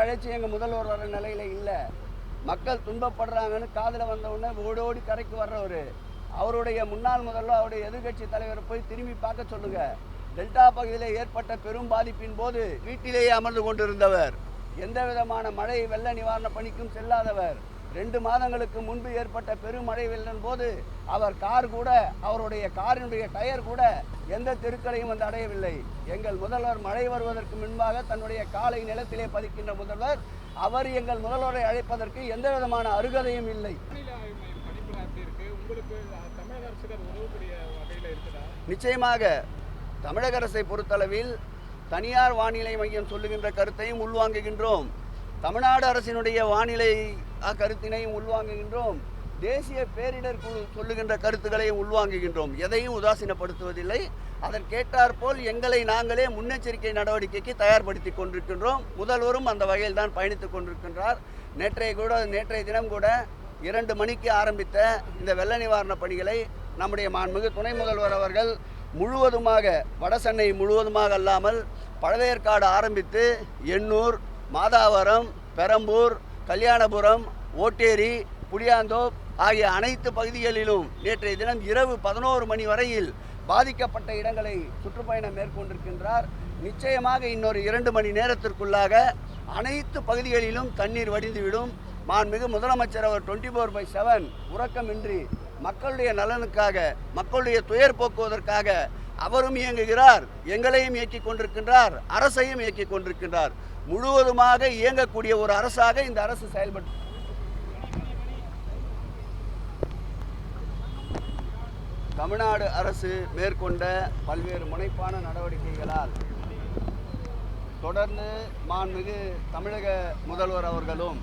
அழைச்சி எங்கள் முதல்வர் வர நிலையில் இல்லை. மக்கள் துன்பப்படுறாங்கன்னு காதில் வந்தவுடனே ஓடோடி கரைக்கு வர்றவர். அவருடைய முன்னாள் முதல்வர், அவருடைய எதிர்கட்சி தலைவரை போய் திரும்பி பார்க்க சொல்லுங்க. டெல்டா பகுதியில் ஏற்பட்ட பெரும் பாதிப்பின் போது வீட்டிலேயே அமர்ந்து கொண்டிருந்தவர், எந்த விதமான மழை வெள்ள நிவாரண பணிக்கும் செல்லாதவர். 2 மாதங்களுக்கு முன்பு ஏற்பட்ட பெருமழை வெள்ளம் போது அவர் அவருடைய காரினுடைய டயர் கூட எந்த தெருக்களையும் வந்து அடையவில்லை. எங்கள் முதல்வர் மழை வருவதற்கு முன்பாக தன்னுடைய காலை நிலத்திலே பதிக்கின்ற முதல்வர், அவர் எங்கள் முதல்வரை அழைப்பதற்கு எந்த விதமான அருகதையும் இல்லை. நிச்சயமாக தமிழக அரசை பொறுத்தளவில் தனியார் வானிலை மையம் சொல்லுகின்ற கருத்தையும் உள்வாங்குகின்றோம். தமிழ்நாடு அரசினுடைய வானிலை கருத்தினையும் உள்வாங்குகின்றோம். தேசிய பேரிடர் குழு சொல்லுகின்ற கருத்துக்களையும் உள்வாங்குகின்றோம். எதையும் உதாசீனப்படுத்துவதில்லை. அதற்கேற்றாற்போல் எங்களை நாங்களே முன்னெச்சரிக்கை நடவடிக்கைக்கு தயார்படுத்தி கொண்டிருக்கின்றோம். முதல்வரும் அந்த வகையில் தான் பயணித்துக் கொண்டிருக்கின்றார். நேற்றைய தினம் கூட 2 மணிக்கு ஆரம்பித்த இந்த வெள்ள நிவாரண பணிகளை நம்முடைய மாண்புமிகு துணை முதல்வர் அவர்கள் முழுவதுமாக, வடசென்னை முழுவதுமாக அல்லாமல் பழவேற்காடு ஆரம்பித்து எண்ணூர், மாதாவரம், பெரம்பூர், கல்யாணபுரம், ஓட்டேரி, புளியாந்தோப் ஆகிய அனைத்து பகுதிகளிலும் நேற்றைய தினம் இரவு 11 மணி வரையில் பாதிக்கப்பட்ட இடங்களை சுற்றுப்பயணம் மேற்கொண்டிருக்கின்றார். நிச்சயமாக இன்னொரு 2 மணி நேரத்திற்குள்ளாக அனைத்து பகுதிகளிலும் தண்ணீர் வடிந்துவிடும். மாண்புமிகு முதலமைச்சர் அவர் 24/7 உறக்கமின்றி மக்களுடைய நலனுக்காக, மக்களுடைய துயர் போக்குவதற்காக அவரும் இயங்குகிறார், எங்களையும் இயக்கிக் கொண்டிருக்கின்றார், அரசையும் இயக்கிக் கொண்டிருக்கின்றார். முழுவதுமாக இயங்கக்கூடிய ஒரு அரசாக இந்த அரசு செயல்பட்டு தமிழ்நாடு அரசு மேற்கொண்ட பல்வேறு முனைப்பான நடவடிக்கைகளால் தொடர்ந்து மாண்புமிகு தமிழக முதல்வர் அவர்களும்,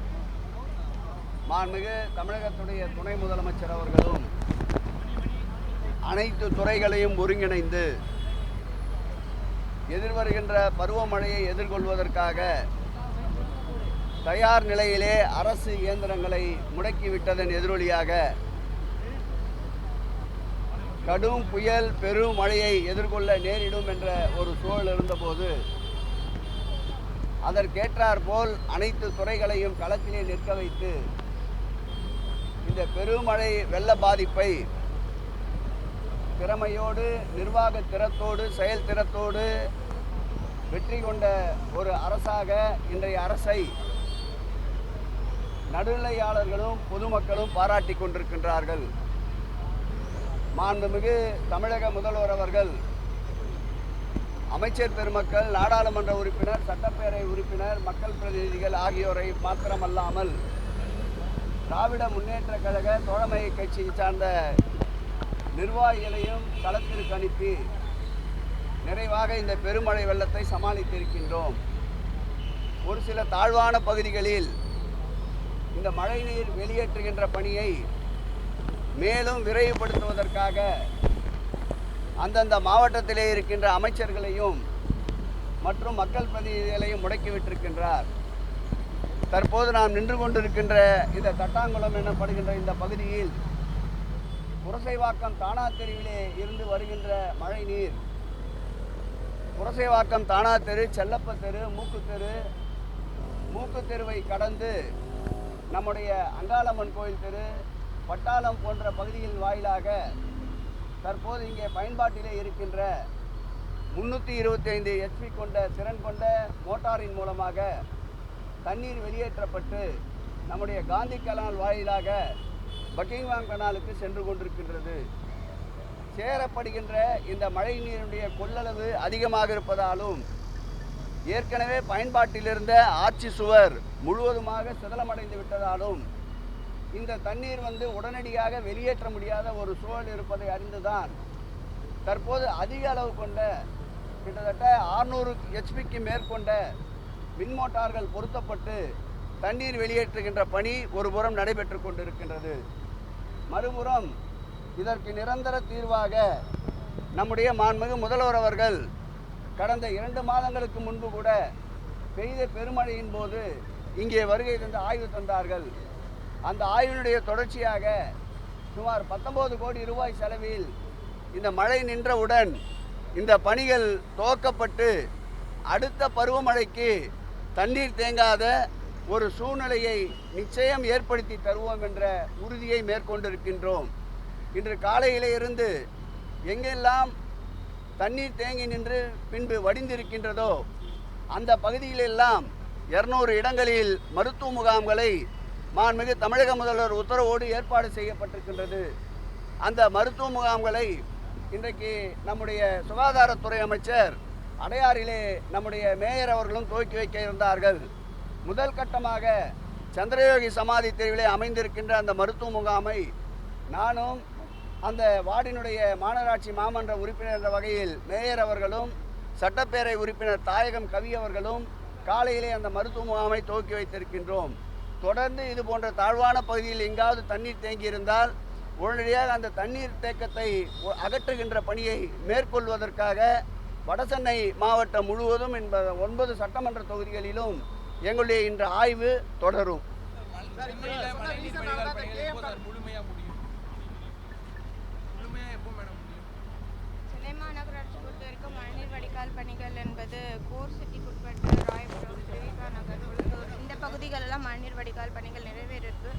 மாண்புமிகு தமிழகத்துடைய துணை முதலமைச்சர் அவர்களும் அனைத்து துறைகளையும் ஒருங்கிணைந்து எதிர்வருகின்ற பருவமழையை எதிர்கொள்வதற்காக தயார் நிலையிலே அரசு இயந்திரங்களை முடக்கிவிட்டதன் எதிரொலியாக கடும் புயல் பெரும் மழையை எதிர்கொள்ள நேரிடும் என்ற ஒரு சூழல் இருந்தபோது அதற்கேற்றாற்போல் அனைத்து துறைகளையும் களத்திலே நிற்க வைத்து இந்த பெருமழை வெள்ள பாதிப்பை திறமையோடு, நிர்வாக திறத்தோடு, செயல் திறத்தோடு வெற்றி கொண்ட ஒரு அரசாக இன்றைய அரசை நடுநிலையாளர்களும் பொதுமக்களும் பாராட்டி கொண்டிருக்கின்றார்கள். மாண்புமிகு தமிழக முதல்வர் அவர்கள் அமைச்சர் பெருமக்கள், நாடாளுமன்ற உறுப்பினர், சட்டப்பேரவை உறுப்பினர், மக்கள் பிரதிநிதிகள் ஆகியோரை மாத்திரமல்லாமல் திராவிட முன்னேற்ற கழக தோழமை கட்சியை சார்ந்த நிர்வாகிகளையும் களத்திற்கு அனுப்பி நிறைவாக இந்த பெருமழை வெள்ளத்தை சமாளித்திருக்கின்றோம். ஒரு சில தாழ்வான பகுதிகளில் இந்த மழைநீர் வெளியேற்றுகின்ற பணியை மேலும் விரைவுபடுத்துவதற்காக அந்தந்த மாவட்டத்திலே இருக்கின்ற அமைச்சர்களையும் மற்றும் மக்கள் பிரதிநிதிகளையும் முடக்கிவிட்டிருக்கின்றார். தற்போது நாம் நின்று கொண்டிருக்கின்ற இந்த தட்டாங்குளம் எனப்படுகின்ற இந்த பகுதியில் புரசைவாக்கம் தானா தெருவிலே இருந்து வருகின்ற மழை நீர் புரசைவாக்கம் தானா தெரு, செல்லப்ப தெரு, மூக்கு தெருவை கடந்து நம்முடைய அங்காளம்மன் கோயில் தெரு, பட்டாளம் போன்ற பகுதிகள் வாயிலாக தற்போது இங்கே பயன்பாட்டிலே இருக்கின்ற 325 HP கொண்ட திறன் கொண்ட மோட்டாரின் மூலமாக தண்ணீர் வெளியேற்றப்பட்டு நம்முடைய காந்தி கனால் வாயிலாக பக்கிங்ஹாம் கனாலுக்கு சென்று கொண்டிருக்கின்றது. சேரப்படுகின்ற இந்த மழை நீருடைய கொள்ளளவு அதிகமாக இருப்பதாலும் ஏற்கனவே பயன்பாட்டிலிருந்த ஆட்சி சுவர் முழுவதுமாக சிதலமடைந்து விட்டதாலும் இந்த தண்ணீர் உடனடியாக வெளியேற்ற முடியாத ஒரு சூழல் இருப்பதை அறிந்துதான் தற்போது அதிக அளவு கொண்ட கிட்டத்தட்ட 600 HP மேற்கொண்ட மின் மோட்டார்கள் பொருத்தப்பட்டு தண்ணீர் வெளியேற்றுகின்ற பணி ஒரு புறம் நடைபெற்று கொண்டிருக்கின்றது. மறுபுறம் இதற்கு நிரந்தர தீர்வாக நம்முடைய மாண்புமிகு முதல்வர் அவர்கள் கடந்த 2 மாதங்களுக்கு முன்பு கூட பெய்த பெருமழையின் போது இங்கே வருகை தந்து ஆய்வு தந்தார்கள். அந்த ஆய்வினுடைய தொடர்ச்சியாக சுமார் 19 கோடி ரூபாய் செலவில் இந்த மழை நின்றவுடன் இந்த பணிகள் துவக்கப்பட்டு அடுத்த பருவமழைக்கு தண்ணீர் தேங்காத ஒரு சூழ்நிலையை நிச்சயம் ஏற்படுத்தி தருவோம் என்ற உறுதியை மேற்கொண்டிருக்கின்றோம். இன்று காலையிலே இருந்து எங்கெல்லாம் தண்ணீர் தேங்கி நின்று பின்பு வடிந்திருக்கின்றதோ அந்த பகுதியிலெல்லாம் 200 இடங்களில் மருத்துவ முகாம்களை மாண்புமிகு தமிழக முதல்வர் உத்தரவோடு ஏற்பாடு செய்யப்பட்டிருக்கின்றது. அந்த மருத்துவ முகாம்களை இன்றைக்கு நம்முடைய சுகாதாரத்துறை அமைச்சர் அடையாறிலே நம்முடைய மேயர் அவர்களும் துவக்கி வைக்க இருந்தார்கள். முதல் கட்டமாக சந்திரயோகி சமாதி தெருவிலே அமைந்திருக்கின்ற அந்த மருத்துவ முகாமை நானும் அந்த வார்டினுடைய மாநகராட்சி மாமன்ற உறுப்பினர் என்ற வகையில் மேயர் அவர்களும் சட்டப்பேரவை உறுப்பினர் தாயகம் கவி அவர்களும் காலையிலே அந்த மருத்துவ முகாமை துவக்கி வைத்திருக்கின்றோம். தொடர்ந்து இது போன்ற தாழ்வான பகுதியில் எங்காவது தண்ணீர் தேங்கியிருந்தால் உடனடியாக அந்த தண்ணீர் தேக்கத்தை அகற்றுகின்ற பணியை மேற்கொள்வதற்காக வடசென்னை மாவட்டம் முழுவதும் 9 சட்டமன்ற தொகுதிகளிலும் எங்களுடைய இன்ற ஆய்வு தொடரும். சென்னை மாநகராட்சி பொறுத்த வரைக்கும் மழைநீர் வடிகால் பணிகள் என்பது கோர் சிட்டிக்குட்பட்ட ராயபுரம், விவேகா நகர், உள்ளூர் இந்த பகுதிகளெல்லாம் மழைநீர் வடிகால் பணிகள் நிறைவேறிருக்கு.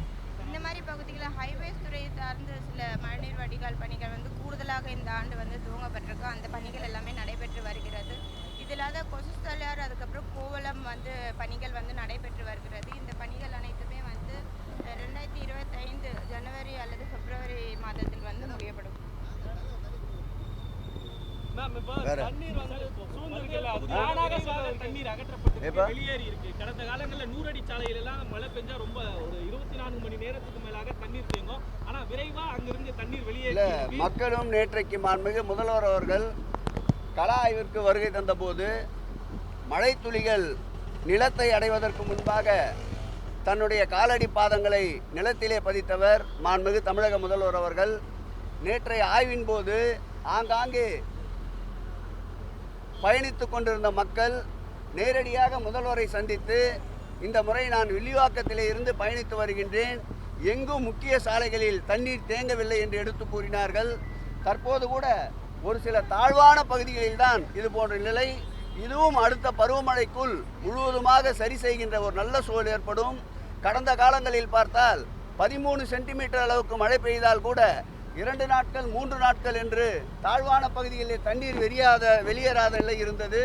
இந்த மாதிரி பகுதிகளில் ஹைவேஸ் துறை சார்ந்த சில மழைநீர் வடிகால் பணிகள் கூடுதலாக இந்த ஆண்டு துவங்கப்பட்டிருக்கு. அந்த பணிகள் எல்லாமே நடைபெற்று வருகிறது. இதில்லாத கொசுஸ்தலார் அதுக்கப்புறம் கோவளம் பணிகள் நடைபெற்று வருகிறது. இந்த பணிகள் அனைத்துமே 2025 ஜனவரி அல்லது பிப்ரவரி மாதத்தில் முடியப்படும். தண்ணீர் அகற்றப்பட்டு வெளியேறி இருக்கு. கடந்த காலங்களில் 100 அடி சாலையில எல்லாம் மழை பெஞ்சா ரொம்ப ஒரு 24 மணி நேரத்துக்கு மேலாக தண்ணீர் தேங்கும். ஆனா விரைவா அங்கிருந்து தண்ணீர் வெளியேறி மக்களும் நேற்றைக்கு மாண்புமிகு முதல்வர் அவர்கள் கள ஆய்விற்கு வருகை தந்தபோது மழை துளிகள் நிலத்தை அடைவதற்கு முன்பாக தன்னுடைய காலடி பாதங்களை நிலத்திலே பதித்தவர் மாண்புமிகு தமிழக முதல்வர் அவர்கள். நேற்றைய ஆய்வின் போது ஆங்காங்கே பயணித்து கொண்டிருந்த மக்கள் நேரடியாக முதல்வரை சந்தித்து இந்த முறை நான் வில்லிவாக்கத்திலே இருந்து பயணித்து வருகின்றேன், எங்கும் முக்கிய சாலைகளில் தண்ணீர் தேங்கவில்லை என்று எடுத்து கூறினார்கள். தற்போது கூட ஒரு சில தாழ்வான பகுதிகளில்தான் இது போன்ற நிலை. இதுவும் அடுத்த பருவமழைக்குள் முழுவதுமாக சரி செய்கின்ற ஒரு நல்ல சூழல் ஏற்படும். கடந்த காலங்களில் பார்த்தால் 13 சென்டிமீட்டர் அளவுக்கு மழை பெய்தால் கூட 2 நாட்கள் 3 நாட்கள் என்று தாழ்வான பகுதிகளில் தண்ணீர் வெளியேறாத நிலை இருந்தது.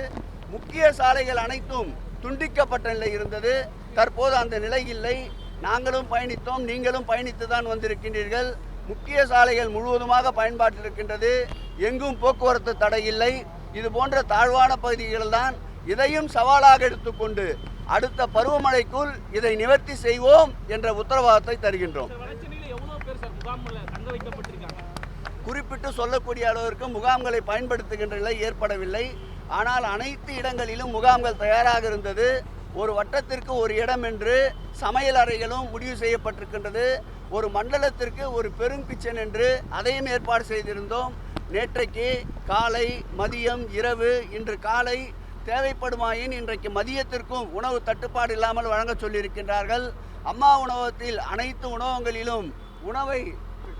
முக்கிய சாலைகள் அனைத்தும் துண்டிக்கப்பட்ட நிலை இருந்தது. தற்போது அந்த நிலை இல்லை. நாங்களும் பயணித்தோம், நீங்களும் பயணித்து தான் வந்திருக்கின்றீர்கள். முக்கிய சாலைகள் முழுவதுமாக பயன்பாட்டில் இருக்கின்றது. எங்கும் போக்குவரத்து தடை இல்லை. இது போன்ற தாழ்வான பகுதிகள் தான். இதையும் சவாலாக எடுத்துக்கொண்டு அடுத்த பருவமழைக்குள் இதை நிவர்த்தி செய்வோம் என்ற உத்தரவாதத்தை தருகின்றோம். குறிப்பிட்டு சொல்லக்கூடிய அளவிற்கு முகாம்களை பயன்படுத்துகின்ற நிலை ஏற்படவில்லை. ஆனால் அனைத்து இடங்களிலும் முகாம்கள் தயாராக இருந்தது. ஒரு வட்டத்திற்கு ஒரு இடம் என்று சமையல் அறைகளும் முடிவு செய்யப்பட்டிருக்கின்றது. ஒரு மண்டலத்திற்கு ஒரு பெரும் கிச்சன் என்று அதையும் ஏற்பாடு செய்திருந்தோம். நேற்றைக்கு காலை, மதியம், இரவு, இன்று காலை தேவைப்படுமாயின் இன்றைக்கு மதியத்திற்கும் உணவு தட்டுப்பாடு இல்லாமல் வழங்க சொல்லியிருக்கின்றார்கள். அம்மா உணவகத்தில் அனைத்து உணவகங்களிலும் உணவை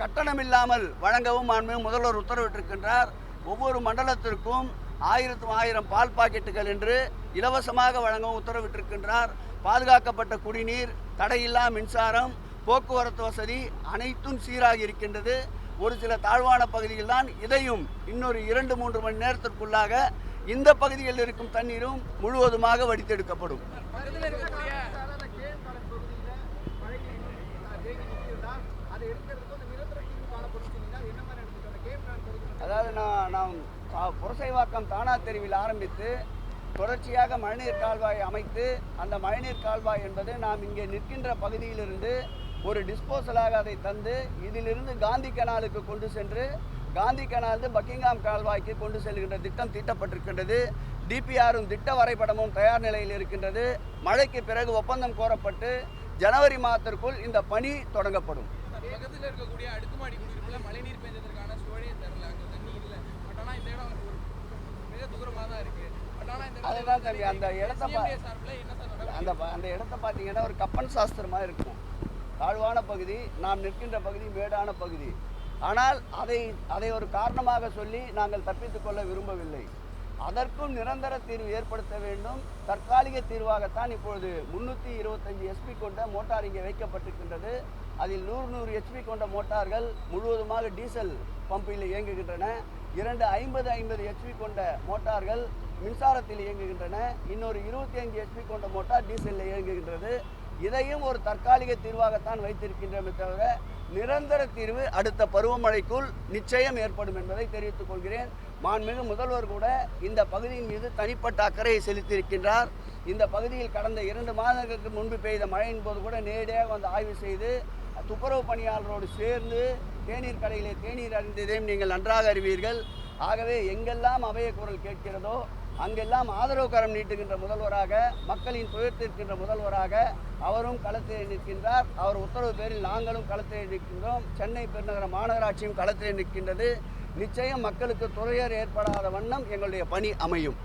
கட்டணமில்லாமல் வழங்கவும் முதல்வர் உத்தரவிட்டிருக்கின்றார். ஒவ்வொரு மண்டலத்திற்கும் 1000 பால் பாக்கெட்டுகள் என்று இலவசமாக வழங்கவும் உத்தரவிட்டிருக்கின்றார். பாதுகாக்கப்பட்ட குடிநீர், தடையில்லா மின்சாரம், போக்குவரத்து வசதி அனைத்தும் சீராக இருக்கின்றது. ஒரு சில தாழ்வான பகுதிகள் தான். இதையும் இன்னொரு 2-3 மணி நேரத்திற்குள்ளாக இந்த பகுதிகளில் இருக்கும் தண்ணீரும் முழுவதுமாக வடித்தெடுக்கப்படும். அதாவது நாம் புரசைவாக்கம் தானா தெருவில் ஆரம்பித்து தொடர்ச்சியாக மழைநீர் கால்வாய் அமைத்து அந்த மழைநீர் கால்வாய் என்பது நாம் இங்கே நிற்கின்ற பகுதியிலிருந்து ஒரு டிஸ்போசலாக அதை தந்து இதிலிருந்து காந்தி கனாலுக்கு கொண்டு சென்று காந்தி கனால் பக்கிங்ஹாம் கால்வாய்க்கு கொண்டு செல்கின்ற திட்டம் தீட்டப்பட்டிருக்கின்றது. டிபிஆரும் திட்ட வரைபடமும் தயார் நிலையில் இருக்கின்றது. மழைக்கு பிறகு ஒப்பந்தம் கோரப்பட்டு ஜனவரி மாதத்திற்குள் இந்த பணி தொடங்கப்படும். பக்கத்தில் இருக்கக்கூடிய அடுக்குமாடி குடியிருப்பில் மழைநீர் பெஞ்சதற்கான சூழலே தெரியல, அங்கே தண்ணி இல்லை. பட் ஆனால் இந்த இடம் மிக தூரமாக தான் இருக்கு. அதுதான் தம்பி, அந்த இடத்த பார்த்தீங்கன்னா ஒரு கப்பன் சாஸ்திரமாக இருக்கும். தாழ்வான பகுதி, நாம் நிற்கின்ற பகுதி மேடான பகுதி. ஆனால் அதை ஒரு காரணமாக சொல்லி நாங்கள் தப்பித்துக் கொள்ள விரும்பவில்லை. அதற்கும் நிரந்தர தீர்வு ஏற்படுத்த வேண்டும். தற்காலிக தீர்வாகத்தான் இப்பொழுது 325 HP கொண்ட மோட்டார் இங்கே வைக்கப்பட்டிருக்கின்றது. அதில் 100 HP கொண்ட மோட்டார்கள் முழுவதுமாக டீசல் பம்பில் இயங்குகின்றன. 2 50 HP கொண்ட மோட்டார்கள் மின்சாரத்தில் இயங்குகின்றன. இன்னொரு 25 HP கொண்ட மோட்டார் டீசலில் இயங்குகின்றது. இதையும் ஒரு தற்காலிக தீர்வாகத்தான் வைத்திருக்கின்றமே தவிர நிரந்தர தீர்வு அடுத்த பருவமழைக்குள் நிச்சயம் ஏற்படும் என்பதை தெரிவித்துக் கொள்கிறேன். மாண்புமிகு முதல்வர் கூட இந்த பகுதியின் மீது தனிப்பட்ட அக்கறையை செலுத்தியிருக்கின்றார். இந்த பகுதியில் கடந்த 2 மாதங்களுக்கு முன்பு பெய்த மழையின் போது கூட நேரடியாக வந்து ஆய்வு செய்து துப்புரவு பணியாளரோடு சேர்ந்து தேநீர் கடையிலே தேநீர் அறிந்ததையும் நீங்கள் நன்றாக அறிவீர்கள். ஆகவே எங்கெல்லாம் அவைய குரல் கேட்கிறதோ அங்கெல்லாம் ஆதரவு கரம் நீட்டுகின்ற முதல்வராக, மக்களின் துயர்த்திருக்கின்ற முதல்வராக அவரும் களத்தில் நிற்கின்றார். அவர் உத்தரவு பேரில் நாங்களும் களத்தில் நிற்கின்றோம். சென்னை பெருநகர மாநகராட்சியும் களத்தில் நிற்கின்றது. நிச்சயம் மக்களுக்கு துயர் ஏற்படாத வண்ணம் எங்களுடைய பணி அமையும்.